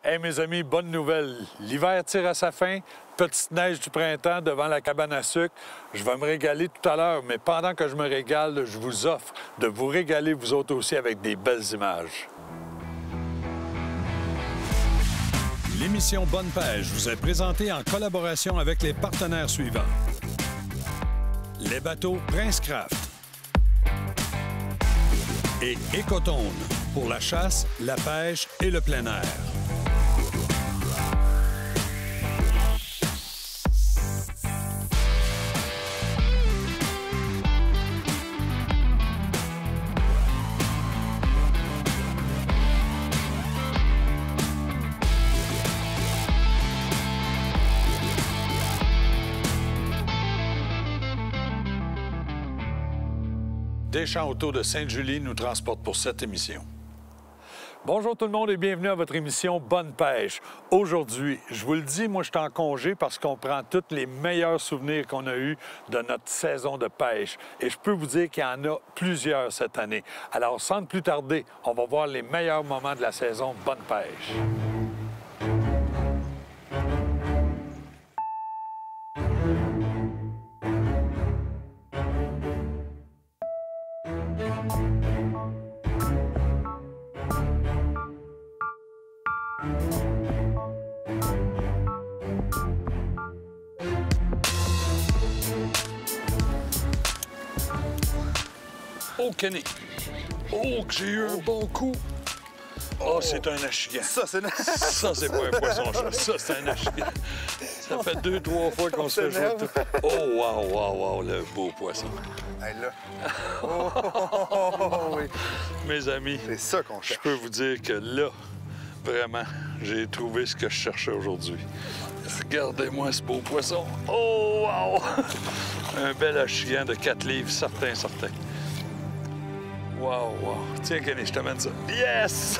Hey mes amis, bonne nouvelle. L'hiver tire à sa fin. Petite neige du printemps devant la cabane à sucre. Je vais me régaler tout à l'heure, mais pendant que je me régale, je vous offre de vous régaler vous autres aussi avec des belles images. L'émission Bonne Pêche vous est présentée en collaboration avec les partenaires suivants. Les bateaux Princecraft et Écotone pour la chasse, la pêche et le plein air. Deschamps Auto de Sainte-Julie nous transporte pour cette émission. Bonjour tout le monde et bienvenue à votre émission Bonne Pêche. Aujourd'hui, je vous le dis, moi je suis en congé parce qu'on prend tous les meilleurs souvenirs qu'on a eus de notre saison de pêche. Et je peux vous dire qu'il y en a plusieurs cette année. Alors sans plus tarder, on va voir les meilleurs moments de la saison Bonne Pêche. Oh, Kenny! Oh, que j'ai eu un bon coup! Oh, c'est un achigan. Ça, c'est... Ça, c'est pas un poisson-chat. Ça, c'est un achigan. Ça fait 2-3 fois qu'on se fait jouer. Oh, wow, le beau poisson. Hey, là. Oh, oui. Mes amis, C'est ça qu'on je cherche. peux vous dire que là, vraiment, j'ai trouvé ce que je cherchais aujourd'hui. Regardez-moi ce beau poisson. Oh, wow! Un bel achigan de 4 livres, certain. Wow. Tiens, Kenny, je t'amène ça. Yes!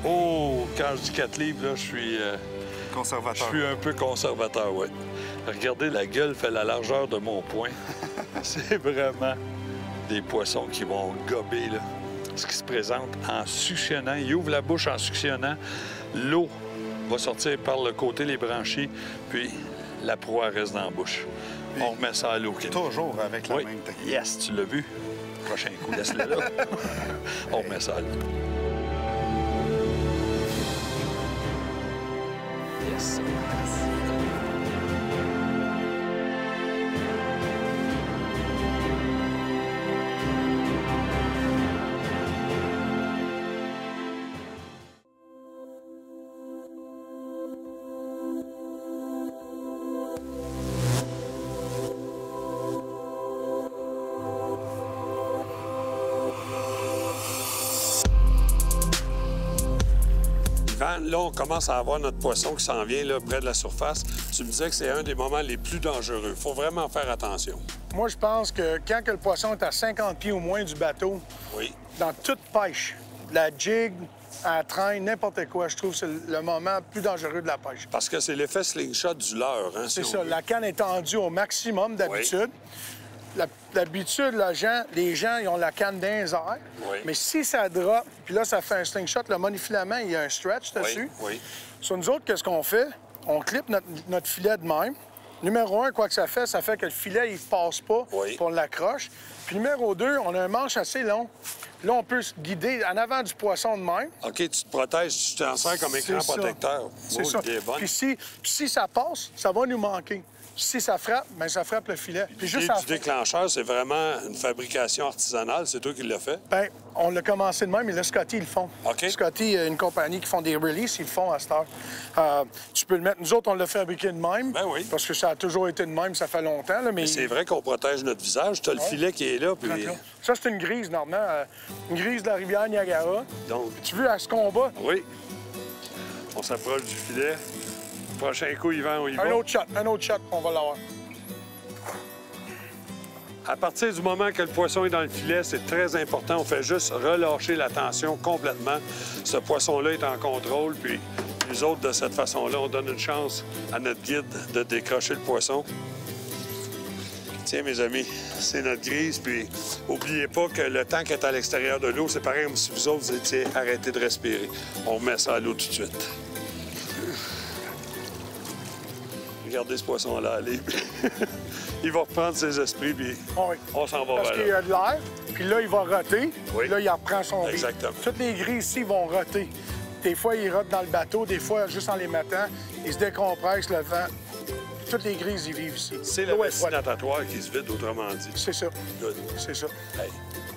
Oh, quand je dis 4 livres, là, je suis Conservateur. un peu conservateur, oui. Regardez, la gueule fait la largeur de mon poing. C'est vraiment des poissons qui vont gober, là. Ce qui se présente en suctionnant. Il ouvre la bouche en suctionnant. L'eau va sortir par le côté, les branchies, puis la proie reste dans la bouche. Puis, on remet ça à l'eau, Kenny. Toujours avec la Oui. même technique. Yes, tu l'as vu? Prochain coup, laisse-le là. On remet ça à l'eau. Yes. Là, on commence à avoir notre poisson qui s'en vient là, près de la surface. Tu me disais que c'est un des moments les plus dangereux. Il faut vraiment faire attention. Moi, je pense que quand que le poisson est à 50 pieds au moins du bateau, Oui. dans toute pêche, la jig, à la traîne, n'importe quoi, je trouve que c'est le moment plus dangereux de la pêche. Parce que c'est l'effet slingshot du leurre. Hein, C'est si ça, on veut. la canne est tendue au maximum d'habitude. D'habitude, les gens, ils ont la canne dans les airs. Oui. Mais si ça drop, puis là, ça fait un slingshot, le monofilament, il y a un stretch dessus. Oui. Sur nous autres, qu'est-ce qu'on fait? On clip notre filet de même. Numéro 1, quoi que ça fait que le filet, il ne passe pas, Oui. puis on l'accroche. Puis numéro 2, on a un manche assez long. Là, on peut se guider en avant du poisson de même. OK, tu te protèges, tu t'en sers comme écran C'est ça. protecteur. C'est Oh, ça. l'idée est bonne. Puis si ça passe, ça va nous manquer. Si ça frappe, bien, ça frappe le filet. Puis juste à la Du fin, déclencheur, c'est vraiment une fabrication artisanale. C'est toi qui l'as fait? bien, on l'a commencé de même, mais là, Scotty, ils le font. OK. Scotty, une compagnie qui font des releases, ils le font à cette heure. Tu peux le mettre... Nous autres, on l'a fabriqué de même. Ben oui. Parce que ça a toujours été de même, ça fait longtemps. Là, mais C'est vrai qu'on protège notre visage. Tu as le filet qui est là. Puis... Ça, c'est une grise, normalement. Une grise de la rivière Niagara. Donc, Tu veux, à ce combat, oui. On s'approche du filet. Prochain coup, Yvan, on y va. un autre shot, on va l'avoir. À partir du moment que le poisson est dans le filet, c'est très important. On fait juste relâcher la tension complètement. Ce poisson-là est en contrôle, puis nous autres, de cette façon-là, on donne une chance à notre guide de décrocher le poisson. Tiens, mes amis, c'est notre grise, puis oubliez pas que le temps qu'elle est à l'extérieur de l'eau, c'est pareil comme si vous autres, vous étiez arrêtés de respirer. On remet ça à l'eau tout de suite. Regardez ce poisson-là aller. Il va reprendre ses esprits, puis Oui. on s'en va Parce vers qu'il y là. a de l'air, puis là, il va roter, Oui. puis là, il reprend son rythme. Exactement. Toutes les grises ici vont roter. Des fois, ils rotent dans le bateau, des fois, juste en les mettant, ils se décompressent le vent. Toutes les grises, ils vivent ici. C'est la L'eau est vessie froide. natatoire qui se vide, autrement dit. C'est ça. Good. C'est ça. Hey,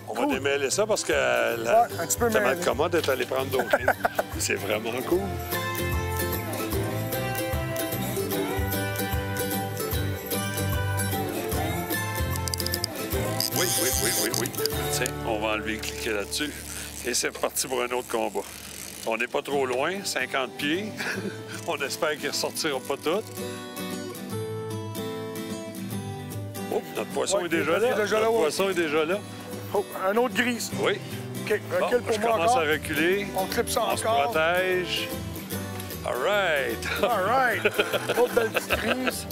on va Cool. démêler ça parce que la Ouais, un petit peu mêlé. mal commode est allé prendre d'autres lignes. C'est vraiment cool. Oui. Tiens, on va enlever, cliquer là-dessus. Et c'est parti pour un autre combat. On n'est pas trop loin, 50 pieds. On espère qu'il ne ressortira pas tout. Oh, notre poisson Ouais, est déjà là. il est déjà là, Notre ouais. poisson est déjà là. Oh, un autre grise. Oui. OK, Bon, recule je pour moi commence encore. à reculer. On clip ça On se encore. protège. All right. All right. Autre belle petite grise.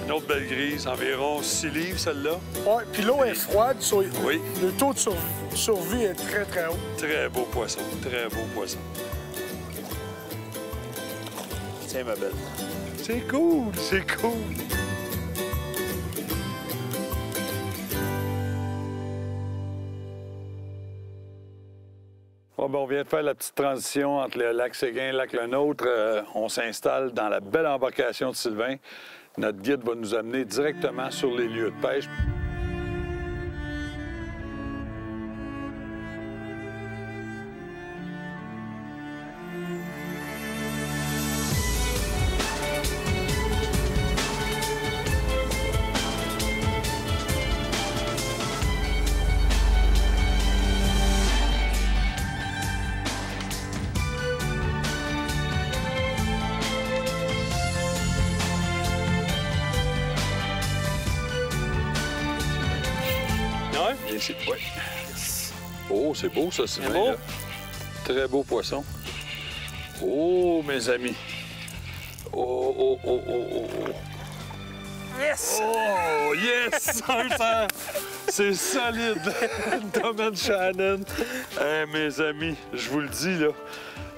Une autre belle grise, environ 6 livres, celle-là. Ouais, puis l'eau est froide. Oui. Le taux de survie est très, très haut. Très beau poisson, très beau poisson. Tiens, ma belle. C'est cool, c'est cool. Bon, ben, on vient de faire la petite transition entre le lac Séguin et le lac Le Nôtre. On s'installe dans la belle embarcation de Sylvain. Notre guide va nous amener directement sur les lieux de pêche. Ici, oui. Oh, c'est beau, ça, Sylvain. beau? Là. Très beau poisson. Oh, mes amis. Oh. Yes! Oh, yes! C'est solide. Domaine Shannon. Mes amis, je vous le dis, là,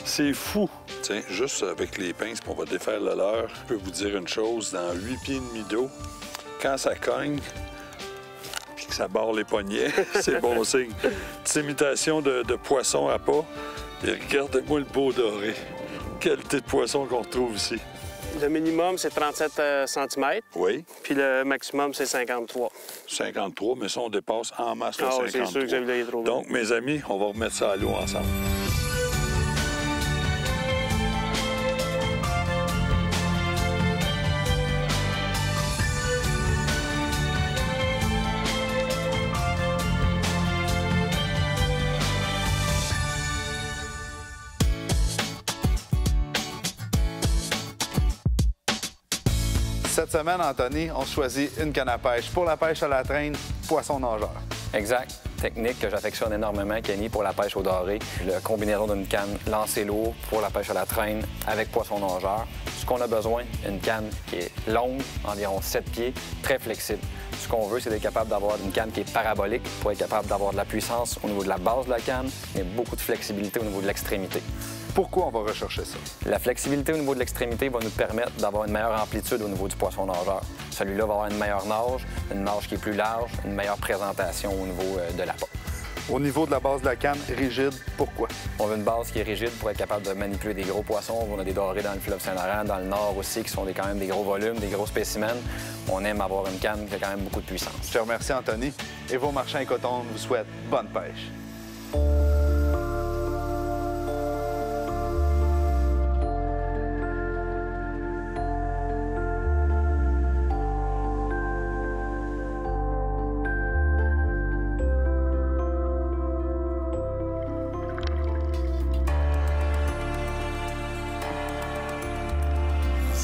c'est fou. Tiens, juste avec les pinces qu'on va défaire le leurre, je peux vous dire une chose. Dans 8 pieds et demi d'eau, quand ça cogne, puis que ça barre les poignets, c'est bon signe. Petite imitation de poisson à pas. Et regardez-moi le beau doré. Qualité de poisson qu'on retrouve ici. Le minimum, c'est 37 cm, Oui, puis le maximum, c'est 53. 53, mais ça, on dépasse en masse le Ah oui, 53. c'est sûr que celui-là est trop gros. Donc, mes amis, on va remettre ça à l'eau ensemble. Cette semaine, Anthony, on choisit une canne à pêche. Pour la pêche à la traîne, poisson nageur. Exact. Technique que j'affectionne énormément, Kenny, pour la pêche au doré. Le combinaison d'une canne lancée lourd pour la pêche à la traîne avec poisson nageur. Ce qu'on a besoin, une canne qui est longue, environ 7 pieds, très flexible. Ce qu'on veut, c'est d'être capable d'avoir une canne qui est parabolique pour être capable d'avoir de la puissance au niveau de la base de la canne, mais beaucoup de flexibilité au niveau de l'extrémité. Pourquoi on va rechercher ça? La flexibilité au niveau de l'extrémité va nous permettre d'avoir une meilleure amplitude au niveau du poisson nageur. Celui-là va avoir une meilleure nage qui est plus large, une meilleure présentation au niveau de la peau. Au niveau de la base de la canne, rigide, pourquoi? On veut une base qui est rigide pour être capable de manipuler des gros poissons. On a des dorés dans le fleuve Saint-Laurent, dans le nord aussi, qui sont quand même des gros volumes, des gros spécimens. On aime avoir une canne qui a quand même beaucoup de puissance. Je te remercie, Anthony. Et vos marchands et coton vous souhaitent bonne pêche.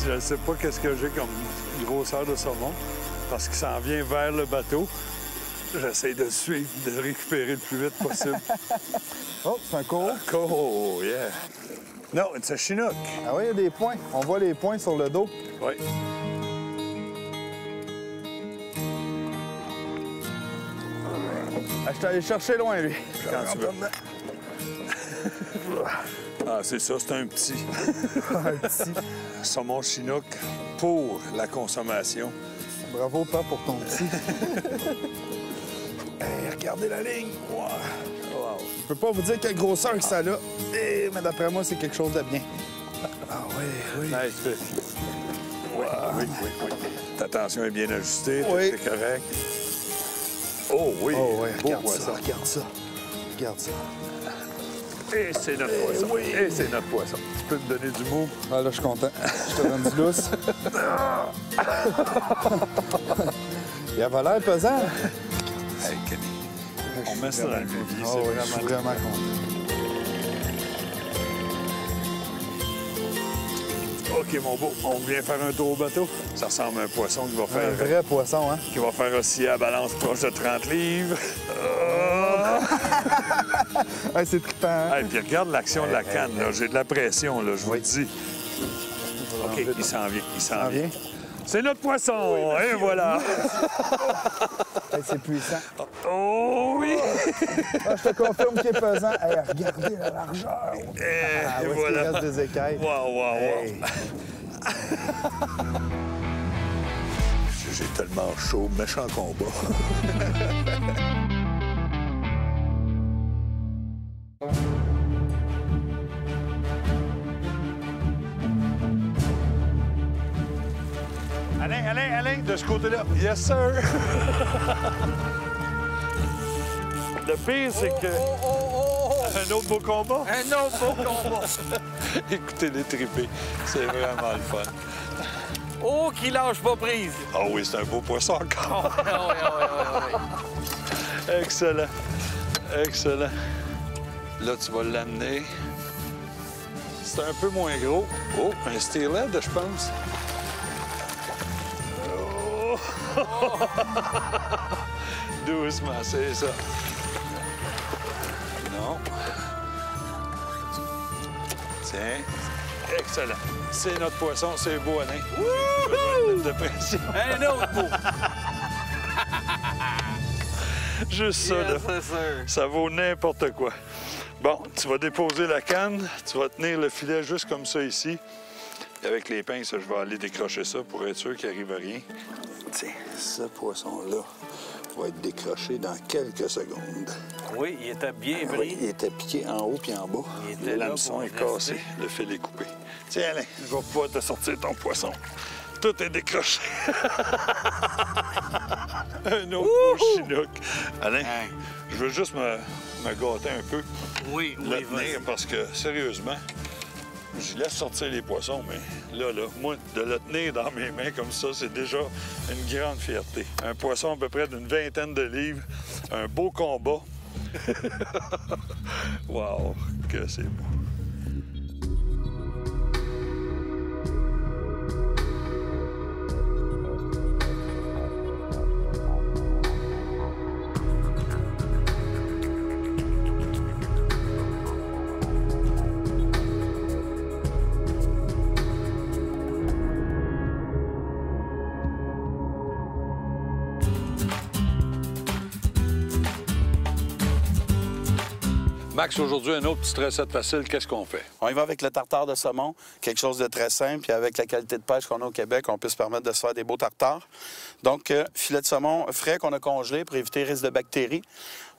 Je ne sais pas qu'est-ce que j'ai comme grosseur de saumon, parce qu'il s'en vient vers le bateau. J'essaie de le suivre, de le récupérer le plus vite possible. Oh, c'est un coraux. Oh, yeah! No, it's a Chinook. Ah oui, il y a des points. On voit les points sur le dos. Oui. Ah, je suis allé chercher loin, lui. Quand tu veux. Ah, c'est ça, c'est un petit. Un petit. Saumon Chinook pour la consommation. Bravo, pas pour ton petit. Hey, regardez la ligne. Wow. Wow. Je peux pas vous dire quelle grosseur que ça a. Mais d'après moi, c'est quelque chose de bien. Ah oui, oui. Nice fish. Oui, oui, oui, oui. Ta tension est bien ajustée, Oui. c'est correct. Oh oui, Oh oui, beau regarde poisson. ça, regarde ça. Regarde ça. Et c'est notre poisson. oui. Et c'est notre poisson. Tu peux me donner du mot? Ah là, je suis content. Je te donne du lousse. Il avait l'air pesant. Hey, Kenny. On met ça dans le vivier, Ah c'est oui, je suis vraiment... vraiment content. OK, mon beau, on vient faire un tour au bateau. Ça ressemble à un poisson qui va Un faire... vrai poisson, hein? qui va faire osciller la balance proche de 30 livres. Hey, c'est trippant, hein? Hey, puis regarde l'action de la canne, là. J'ai de la pression, là, je vous le dis. OK, il s'en vient, il s'en vient. C'est notre poisson! Et voilà! Hey, c'est puissant. Oh oui! Ah, je te confirme qu'il est pesant. Hey, regardez la largeur. Et Où est-ce qu'il voilà! reste des écailles? Wow, wow, wow! Hey. J'ai tellement chaud, méchant combat. Alain, de ce côté-là. Yes, sir! Le pire, c'est que... Un autre beau combat? Un autre beau combat! Écoutez les tripés. C'est vraiment le fun. Oh, qui lâche pas prise! Ah oui, c'est un beau poisson encore. Oh, oui, oui, oui, oui. Excellent. Excellent. Là, tu vas l'amener. C'est un peu moins gros. Oh, un steelhead, je pense. Oh! Doucement, c'est ça. Non. Tiens. Excellent. C'est notre poisson, c'est beau, Alain. Wouhou! De pression. Un autre beau! Juste ça, là. Yes, c'est sûr. Ça vaut n'importe quoi. Bon, tu vas déposer la canne, tu vas tenir le filet juste comme ça ici. Et avec les pinces, je vais aller décrocher ça pour être sûr qu'il n'arrive à rien. Tiens, ce poisson-là va être décroché dans quelques secondes. Oui, il était bien pris. Il était piqué en haut puis en bas. Il était Le là hameçon pour est rester. cassé, le filet est coupé. Tiens, Alain, je vais pouvoir te sortir ton poisson. Tout est décroché. Un autre beau chinook. Alain, Hein. je veux juste me gâter un peu. Oui, Le tenir parce que, sérieusement, je laisse sortir les poissons, mais là, moi, de le tenir dans mes mains comme ça, c'est déjà une grande fierté. Un poisson à peu près d'une 20aine de livres, un beau combat. Wow, que c'est beau. Max, aujourd'hui, un autre petite recette facile. Qu'est-ce qu'on fait? On y va avec le tartare de saumon, quelque chose de très simple. Puis avec la qualité de pêche qu'on a au Québec, on peut se permettre de se faire des beaux tartares. Donc, filet de saumon frais qu'on a congelé pour éviter risque de bactéries.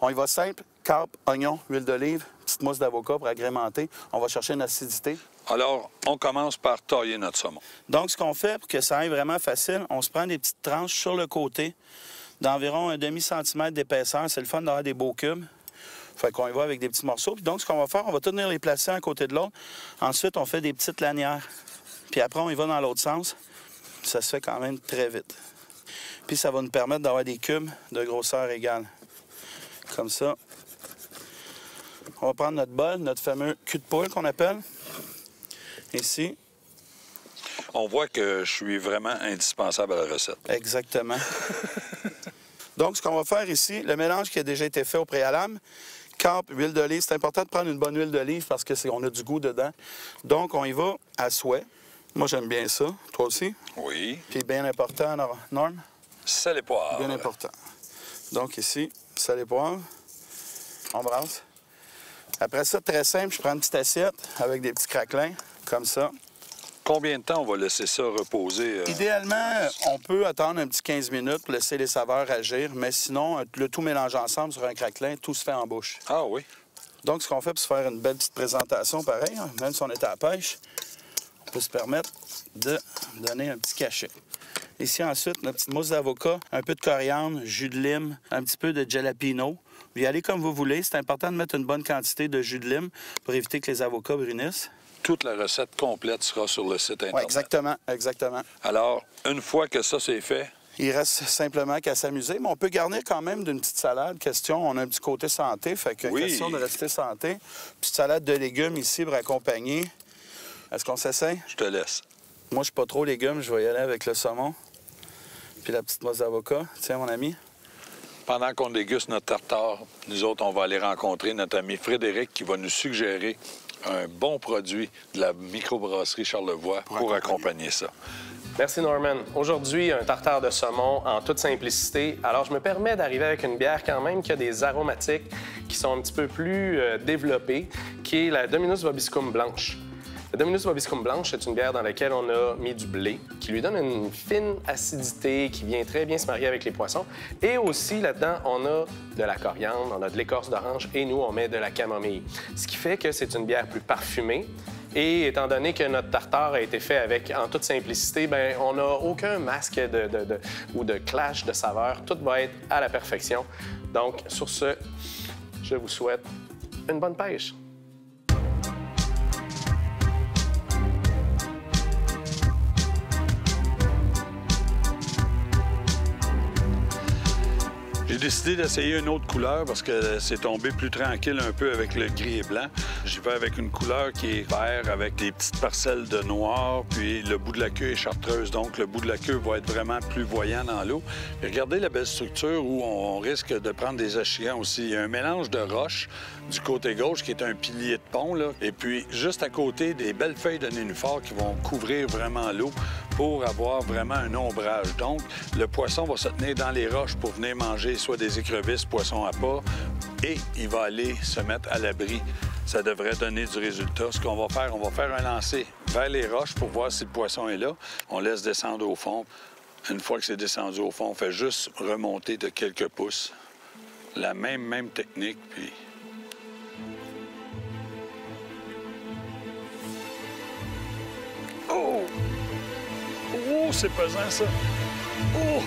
On y va simple, carpe, oignon, huile d'olive, petite mousse d'avocat pour agrémenter. On va chercher une acidité. Alors, on commence par tailler notre saumon. Donc, ce qu'on fait pour que ça aille vraiment facile, on se prend des petites tranches sur le côté d'environ un demi-centimètre d'épaisseur. C'est le fun d'avoir des beaux cubes. Fait qu'on y va avec des petits morceaux. Puis donc, ce qu'on va faire, on va tout venir les placer un côté de l'autre. Ensuite, on fait des petites lanières. Puis après, on y va dans l'autre sens. Ça se fait quand même très vite. Puis ça va nous permettre d'avoir des cubes de grosseur égale. Comme ça. On va prendre notre bol, notre fameux cul de poule qu'on appelle. Ici. On voit que je suis vraiment indispensable à la recette. Exactement. Donc, ce qu'on va faire ici, le mélange qui a déjà été fait au préalable, carpe, huile d'olive, c'est important de prendre une bonne huile d'olive parce qu'on a du goût dedans. Donc, on y va à souhait. Moi, j'aime bien ça. Toi aussi? Oui. Puis, bien important, Norm? Sel et poivre. Bien important. Donc, ici, sel et poivre. On brasse. Après ça, très simple, je prends une petite assiette avec des petits craquelins, comme ça. Combien de temps on va laisser ça reposer? Idéalement, on peut attendre un petit 15 minutes pour laisser les saveurs agir, mais sinon, le tout mélange ensemble sur un craquelin, tout se fait en bouche. Ah oui? Donc, ce qu'on fait pour se faire une belle petite présentation, pareil, hein, même si on est à la pêche, on peut se permettre de donner un petit cachet. Ici, ensuite, notre petite mousse d'avocat, un peu de coriandre, jus de lime, un petit peu de jalapeno. Vous y allez comme vous voulez. C'est important de mettre une bonne quantité de jus de lime pour éviter que les avocats brunissent. Toute la recette complète sera sur le site Internet. Oui, exactement, exactement. Alors, une fois que ça, c'est fait... Il reste simplement qu'à s'amuser, mais on peut garnir quand même d'une petite salade. Question, on a un petit côté santé, fait que question de rester santé. Petite salade de légumes ici pour accompagner. Est-ce qu'on s'essaye? Je te laisse. Moi, je suis pas trop légumes, je vais y aller avec le saumon. Puis la petite mousse d'avocat. Tiens, mon ami. Pendant qu'on déguste notre tartare, nous autres, on va aller rencontrer notre ami Frédéric qui va nous suggérer un bon produit de la microbrasserie Charlevoix pour accompagner ça. Merci, Norman. Aujourd'hui, un tartare de saumon en toute simplicité. Alors, je me permets d'arriver avec une bière quand même qui a des aromatiques qui sont un petit peu plus développées, qui est la Dominus Vobiscum blanche. La Dominus Vobiscum blanche, c'est une bière dans laquelle on a mis du blé, qui lui donne une fine acidité qui vient très bien se marier avec les poissons. Et aussi, là-dedans, on a de la coriandre, on a de l'écorce d'orange et nous, on met de la camomille. Ce qui fait que c'est une bière plus parfumée. Et étant donné que notre tartare a été fait avec, en toute simplicité, bien, on n'a aucun masque ou de clash de saveurs. Tout va être à la perfection. Donc, sur ce, je vous souhaite une bonne pêche. J'ai décidé d'essayer une autre couleur parce que c'est tombé plus tranquille un peu avec le gris et blanc. J'y vais avec une couleur qui est vert avec des petites parcelles de noir, puis le bout de la queue est chartreuse, donc le bout de la queue va être vraiment plus voyant dans l'eau. Et regardez la belle structure où on risque de prendre des achigans aussi. Il y a un mélange de roches du côté gauche qui est un pilier de pont, là, et puis juste à côté des belles feuilles de nénuphar qui vont couvrir vraiment l'eau pour avoir vraiment un ombrage. Donc, le poisson va se tenir dans les roches pour venir manger soit des écrevisses, poissons à pas, et il va aller se mettre à l'abri. Ça devrait donner du résultat. Ce qu'on va faire, on va faire un lancer vers les roches pour voir si le poisson est là. On laisse descendre au fond. Une fois que c'est descendu au fond, on fait juste remonter de quelques pouces. La même technique, puis... Oh! Oh, c'est pesant, ça! Oh!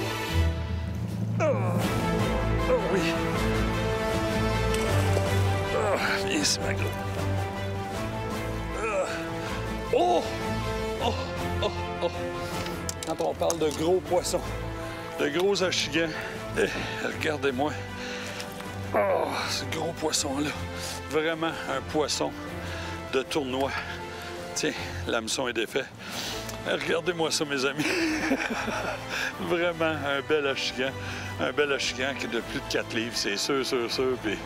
Oh! Oh oui! Oh, viens ici, ma gros. Oh! Oh! Oh! Oh! Quand on parle de gros poissons, de gros achigans, regardez-moi. Oh, ce gros poisson-là. Vraiment un poisson de tournoi. Tiens, l'hameçon est défait. Regardez-moi ça, mes amis. Vraiment un bel achigan. Un bel achigan qui est de plus de 4 livres, c'est sûr. Puis,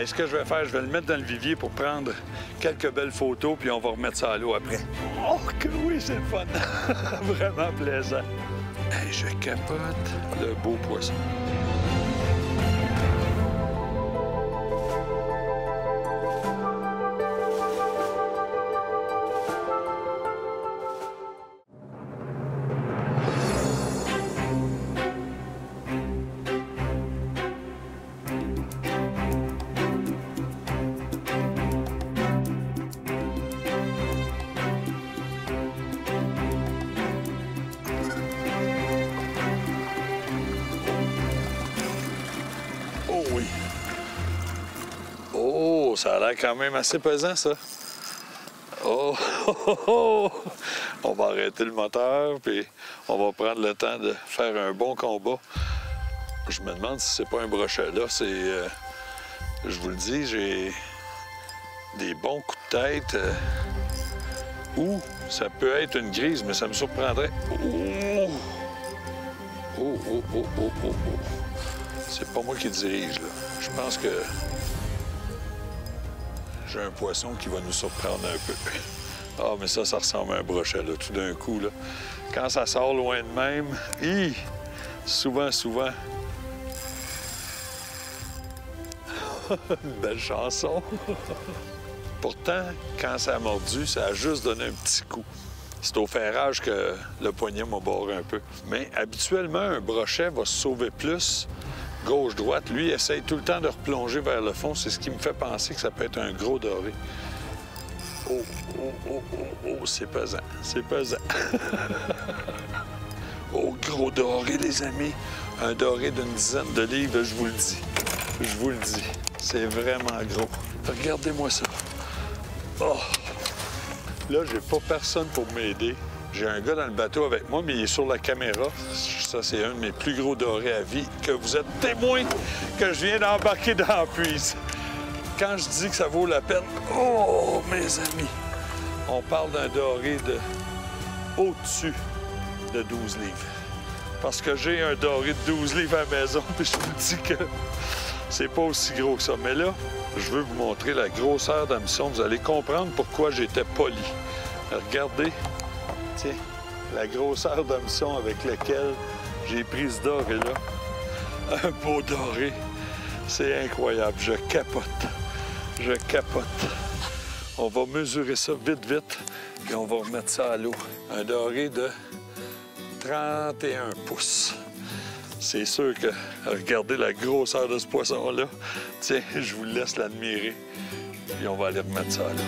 ce que je vais faire, je vais le mettre dans le vivier pour prendre quelques belles photos, puis on va remettre ça à l'eau après. Oh, que oui, c'est le fun! Vraiment plaisant. Hey, je capote le beau poisson. Oh oui. Oh, ça a l'air quand même assez pesant, ça. Oh, oh, oh, oh. On va arrêter le moteur, puis on va prendre le temps de faire un bon combat. Je me demande si c'est pas un brochet là. C'est, je vous le dis, j'ai des bons coups de tête. Ou ça peut être une grise, mais ça me surprendrait. Oh, oh, oh, oh, oh, oh, oh. C'est pas moi qui dirige, là. Je pense que j'ai un poisson qui va nous surprendre un peu. Ah, mais ça ressemble à un brochet, là, tout d'un coup, là. Quand ça sort loin de même, souvent... Une belle chanson. Pourtant, quand ça a mordu, ça a juste donné un petit coup. C'est au ferrage que le poignet m'a barré un peu. Mais habituellement, un brochet va se sauver plus gauche-droite. Lui, il essaye tout le temps de replonger vers le fond. C'est ce qui me fait penser que ça peut être un gros doré. Oh, oh, oh, oh, oh, c'est pesant, c'est pesant. Oh, gros doré, les amis. Un doré d'une dizaine de livres, je vous le dis. Je vous le dis. C'est vraiment gros. Regardez-moi ça. Oh! Là, j'ai pas personne pour m'aider. J'ai un gars dans le bateau avec moi, mais il est sur la caméra. Ça, c'est un de mes plus gros dorés à vie, que vous êtes témoin que je viens d'embarquer dans la puise. Quand je dis que ça vaut la peine, oh, mes amis, on parle d'un doré de au-dessus de 12 livres. Parce que j'ai un doré de 12 livres à la maison, puis je vous dis que c'est pas aussi gros que ça. Mais là, je veux vous montrer la grosseur d'hameçon. Vous allez comprendre pourquoi j'étais poli. Regardez, tiens, la grosseur d'hameçon avec lequel j'ai pris ce doré-là. Un beau doré. C'est incroyable. Je capote. Je capote. On va mesurer ça vite, vite, puis on va remettre ça à l'eau. Un doré de 31 pouces. C'est sûr que, regardez la grosseur de ce poisson-là. Tiens, je vous laisse l'admirer. Puis on va aller remettre ça à l'eau.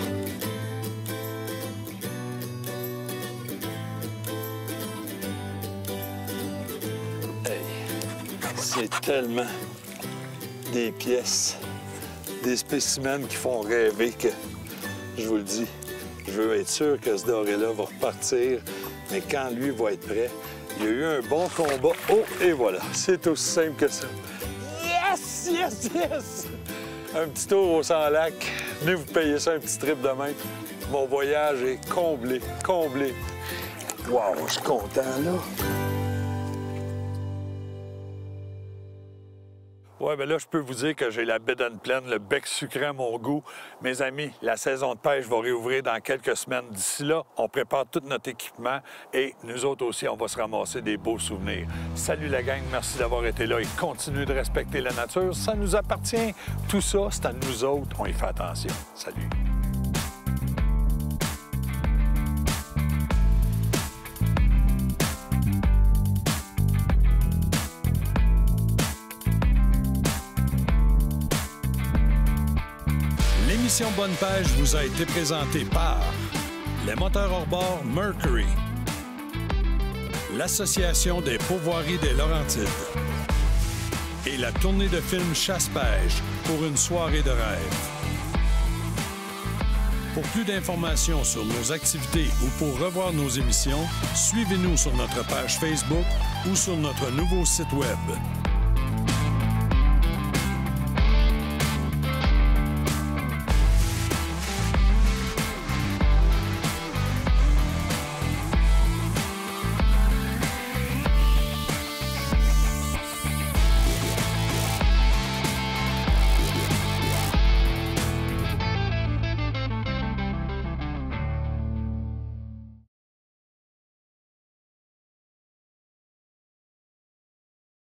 Hey, c'est tellement des pièces, des spécimens qui font rêver que, je vous le dis, je veux être sûr que ce doré-là va repartir, mais quand lui va être prêt, il y a eu un bon combat. Oh, et voilà, c'est aussi simple que ça. Yes, yes, yes! Un petit tour au Sans-Lac. Venez vous payer ça, un petit trip de même. Mon voyage est comblé, comblé. Wow, je suis content, là. Ouais, bien là, je peux vous dire que j'ai la bédaine pleine, le bec sucré à mon goût. Mes amis, la saison de pêche va réouvrir dans quelques semaines. D'ici là, on prépare tout notre équipement et nous autres aussi, on va se ramasser des beaux souvenirs. Salut la gang, merci d'avoir été là et continuez de respecter la nature. Ça nous appartient. Tout ça, c'est à nous autres. On y fait attention. Salut. L'émission Bonne Pêche vous a été présentée par les moteurs hors-bord Mercury, l'Association des pourvoiries des Laurentides et la tournée de film Chasse-Pêche pour une soirée de rêve. Pour plus d'informations sur nos activités ou pour revoir nos émissions, suivez-nous sur notre page Facebook ou sur notre nouveau site Web.